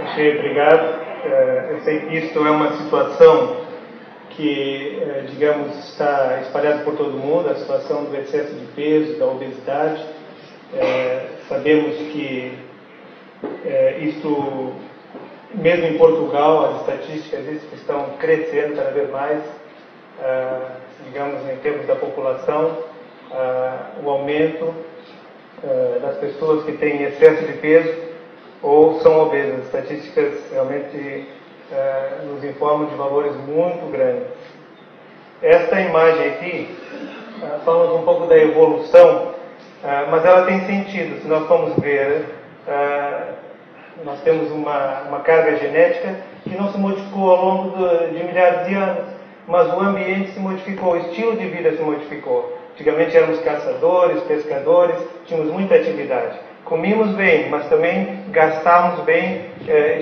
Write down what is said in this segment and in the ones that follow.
Ok, obrigado. Eu sei que isto é uma situação que, digamos, está espalhada por todo mundo, a situação do excesso de peso, da obesidade. Sabemos que isto, mesmo em Portugal, as estatísticas estão crescendo cada vez mais, digamos, em termos da população, o aumento das pessoas que têm excesso de peso ou são obesas. As estatísticas realmente nos informam de valores muito grandes. Esta imagem aqui fala um pouco da evolução, mas ela tem sentido. Se nós formos ver, nós temos uma carga genética que não se modificou ao longo de milhares de anos, mas o ambiente se modificou, o estilo de vida se modificou. Antigamente éramos caçadores, pescadores, tínhamos muita atividade. Comíamos bem, mas também gastávamos bem,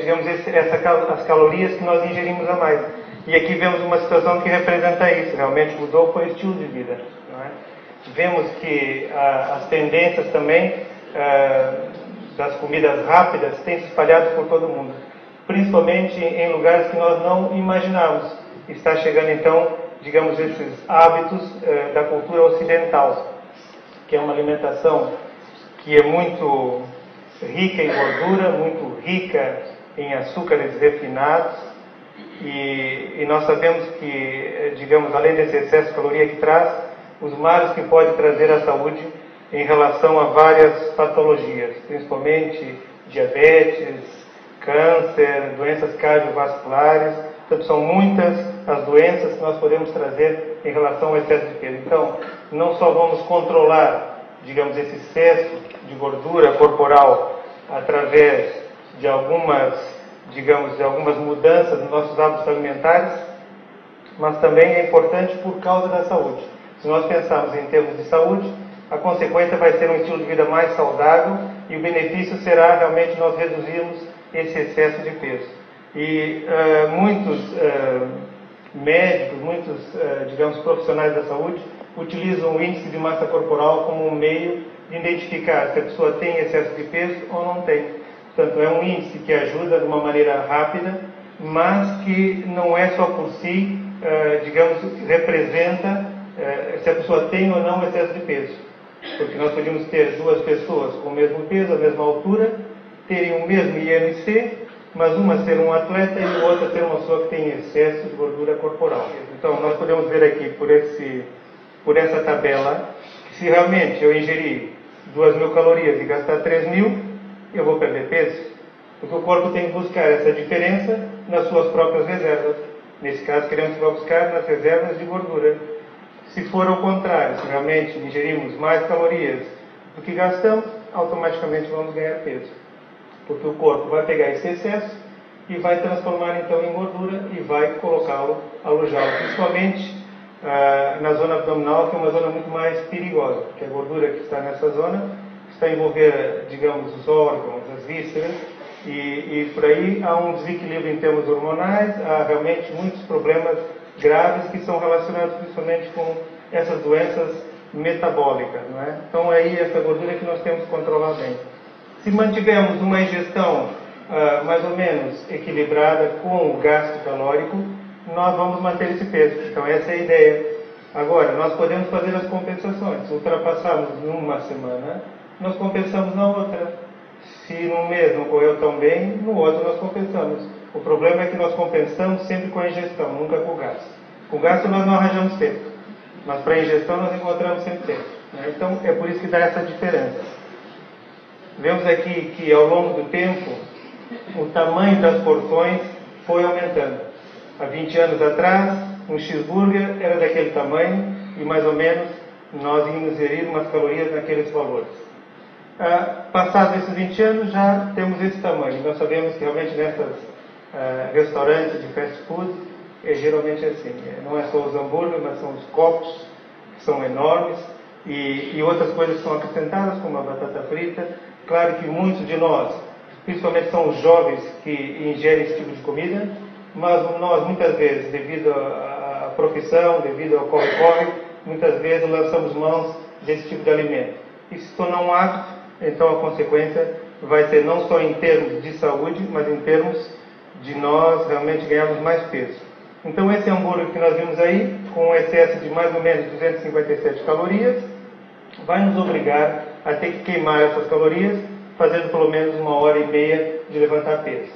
digamos, as calorias que nós ingerimos a mais. E aqui vemos uma situação que representa isso, realmente mudou com o estilo de vida. Não é? Vemos que as tendências também das comidas rápidas têm se espalhado por todo o mundo, principalmente em lugares que nós não imaginávamos. Está chegando então, digamos, esses hábitos da cultura ocidental, que é uma alimentação que é muito rica em gordura, muito rica em açúcares refinados, e nós sabemos que, digamos, além desse excesso de caloria que traz, os males que pode trazer à saúde em relação a várias patologias, principalmente diabetes, câncer, doenças cardiovasculares. Portanto, são muitas as doenças que nós podemos trazer em relação ao excesso de peso. Então, não só vamos controlar, digamos, esse excesso de gordura corporal através de algumas, digamos, de algumas mudanças nos nossos hábitos alimentares, mas também é importante por causa da saúde. Se nós pensarmos em termos de saúde, a consequência vai ser um estilo de vida mais saudável e o benefício será realmente nós reduzirmos esse excesso de peso. E muitos médicos, muitos, digamos, profissionais da saúde utilizam o índice de massa corporal como um meio de identificar se a pessoa tem excesso de peso ou não tem. Portanto, é um índice que ajuda de uma maneira rápida, mas que não é só por si, digamos, representa se a pessoa tem ou não excesso de peso. Porque nós podemos ter duas pessoas com o mesmo peso, a mesma altura, terem o mesmo IMC, mas uma ser um atleta e a outra ser uma pessoa que tem excesso de gordura corporal. Então, nós podemos ver aqui por essa tabela, que se realmente eu ingerir 2.000 calorias e gastar 3.000, eu vou perder peso. Porque o corpo tem que buscar essa diferença nas suas próprias reservas. Nesse caso, queremos buscar nas reservas de gordura. Se for ao contrário, se realmente ingerimos mais calorias do que gastamos, automaticamente vamos ganhar peso. Porque o corpo vai pegar esse excesso e vai transformar então em gordura e vai colocá-lo, alojá-lo, principalmente na zona abdominal, que é uma zona muito mais perigosa, porque a gordura que está nessa zona está a envolver, digamos, os órgãos, as vísceras, e por aí há um desequilíbrio em termos hormonais, há realmente muitos problemas graves que são relacionados principalmente com essas doenças metabólicas, não é? Então é aí essa gordura que nós temos que controlar bem. Se mantivermos uma ingestão mais ou menos equilibrada com o gasto calórico, nós vamos manter esse peso. Então essa é a ideia. Agora, nós podemos fazer as compensações. Se ultrapassarmos numa semana, nós compensamos na outra. Se num mês não correu tão bem, no outro nós compensamos. O problema é que nós compensamos sempre com a ingestão, nunca com o gasto. Com o gasto nós não arranjamos tempo, mas para a ingestão nós encontramos sempre tempo. Né? Então é por isso que dá essa diferença. Vemos aqui que ao longo do tempo o tamanho das porções foi aumentando. Há 20 anos atrás, um cheeseburger era daquele tamanho e mais ou menos nós íamos ingerir umas calorias naqueles valores. Passados esses 20 anos já temos esse tamanho. Nós sabemos que realmente nessas restaurantes de fast food geralmente é assim. Não é só os hambúrgueres, mas são os copos, que são enormes, e outras coisas são acrescentadas, como a batata frita. Claro que muitos de nós, principalmente são os jovens que ingerem esse tipo de comida, mas nós muitas vezes, devido à profissão, devido ao corre-corre, muitas vezes lançamos mãos desse tipo de alimento. E se torna um hábito, então a consequência vai ser não só em termos de saúde, mas em termos de nós realmente ganharmos mais peso. Então esse hambúrguer que nós vimos aí, com um excesso de mais ou menos 257 calorias, vai nos obrigar a ter que queimar essas calorias, fazendo pelo menos 1h30 de levantar peso.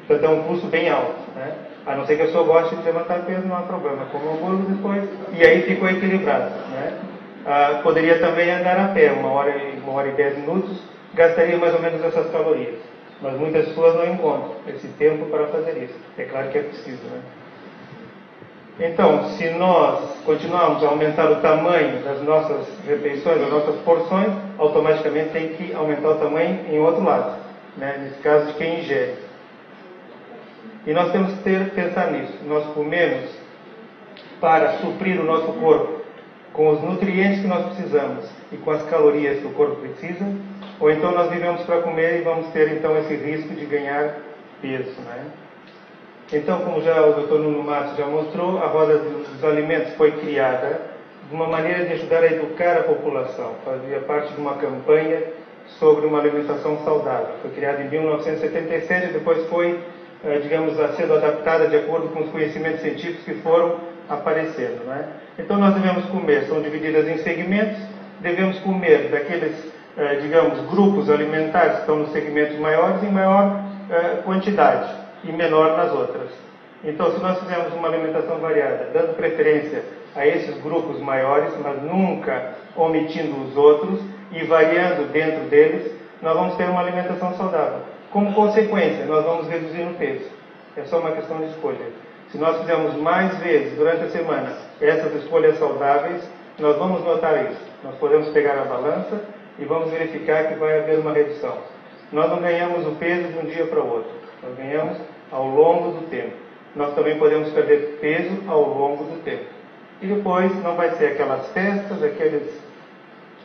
Portanto, é um custo bem alto, né? A não ser que a pessoa goste de levantar peso, não há problema. Come um hambúrguer depois, e aí ficou equilibrado, né? Poderia também andar a pé, 1h10, gastaria mais ou menos essas calorias. Mas muitas pessoas não encontram esse tempo para fazer isso. É claro que é preciso, né? Então, se nós continuarmos a aumentar o tamanho das nossas refeições, das nossas porções, automaticamente tem que aumentar o tamanho em outro lado, né? Nesse caso de quem ingere. E nós temos que pensar nisso. Nós comemos para suprir o nosso corpo com os nutrientes que nós precisamos e com as calorias que o corpo precisa, ou então nós vivemos para comer e vamos ter então esse risco de ganhar peso, né? Então, como já o Dr. Nuno Matos já mostrou, a Roda dos Alimentos foi criada de uma maneira de ajudar a educar a população. Fazia parte de uma campanha sobre uma alimentação saudável. Foi criada em 1977 e depois foi, digamos, sendo adaptada de acordo com os conhecimentos científicos que foram aparecendo, né? Então, nós devemos comer, são divididas em segmentos, devemos comer daqueles, digamos, grupos alimentares que estão nos segmentos maiores em maior quantidade e menor nas outras. Então, se nós fizermos uma alimentação variada, dando preferência a esses grupos maiores, mas nunca omitindo os outros e variando dentro deles, nós vamos ter uma alimentação saudável. Como consequência, nós vamos reduzir o peso. É só uma questão de escolha. Se nós fizermos mais vezes durante a semana essas escolhas saudáveis, nós vamos notar isso. Nós podemos pegar a balança e vamos verificar que vai haver uma redução. Nós não ganhamos o peso de um dia para o outro. Nós ganhamos ao longo do tempo. Nós também podemos perder peso ao longo do tempo. E depois não vai ser aquelas festas, aqueles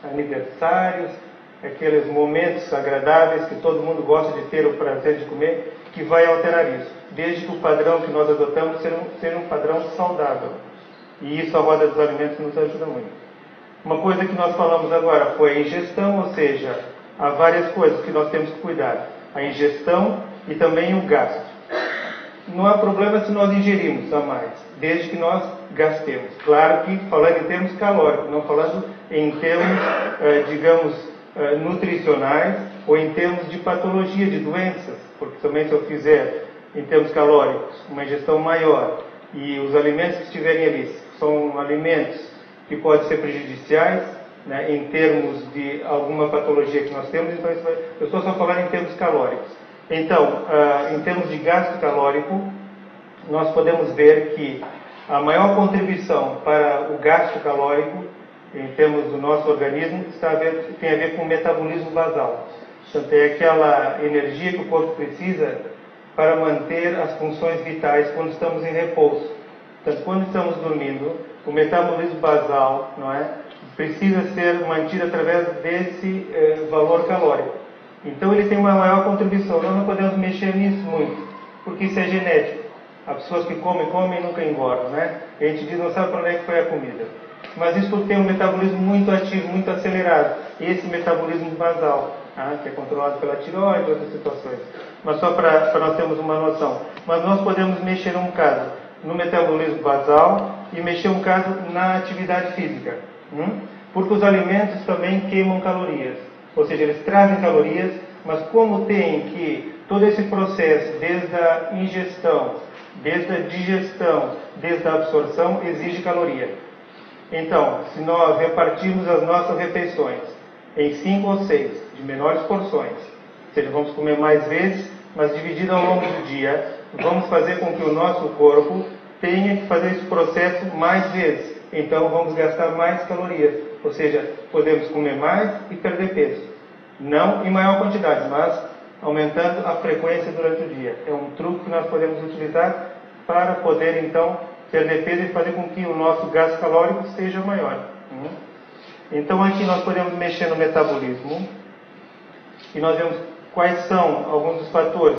aniversários, aqueles momentos agradáveis que todo mundo gosta de ter o prazer de comer, que vai alterar isso. Desde que o padrão que nós adotamos seja um padrão saudável. E isso a Roda dos Alimentos nos ajuda muito. Uma coisa que nós falamos agora foi a ingestão, ou seja, há várias coisas que nós temos que cuidar. A ingestão e também o gasto. Não há problema se nós ingerirmos a mais, desde que nós gastemos. Claro que falando em termos calóricos, não falando em termos, digamos, nutricionais ou em termos de patologia, de doenças, porque também se eu fizer em termos calóricos uma ingestão maior e os alimentos que estiverem ali são alimentos que podem ser prejudiciais, né, em termos de alguma patologia que nós temos, então eu estou só falando em termos calóricos. Então, em termos de gasto calórico, nós podemos ver que a maior contribuição para o gasto calórico, em termos do nosso organismo, tem a ver com o metabolismo basal. Portanto, é aquela energia que o corpo precisa para manter as funções vitais quando estamos em repouso. Portanto, quando estamos dormindo, o metabolismo basal, não é, precisa ser mantido através desse valor calórico. Então ele tem uma maior contribuição. Nós não podemos mexer nisso muito, porque isso é genético. Há pessoas que comem e nunca engordam, né? E a gente diz, não sabe para onde é que foi a comida. Mas isso tem um metabolismo muito ativo, muito acelerado. Esse metabolismo basal, que é controlado pela tireoide e outras situações. Mas só para nós termos uma noção. Mas nós podemos mexer um bocado no metabolismo basal e mexer um bocado na atividade física. Porque os alimentos também queimam calorias. Ou seja, eles trazem calorias, mas como tem que todo esse processo, desde a ingestão, desde a digestão, desde a absorção, exige caloria. Então, se nós repartirmos as nossas refeições em 5 ou 6, de menores porções, ou seja, vamos comer mais vezes, mas dividido ao longo do dia, vamos fazer com que o nosso corpo tenha que fazer esse processo mais vezes. Então, vamos gastar mais calorias. Ou seja, podemos comer mais e perder peso. Não em maior quantidade, mas aumentando a frequência durante o dia. É um truque que nós podemos utilizar para poder, então, perder peso e fazer com que o nosso gasto calórico seja maior. Então, aqui nós podemos mexer no metabolismo e nós vemos quais são alguns dos fatores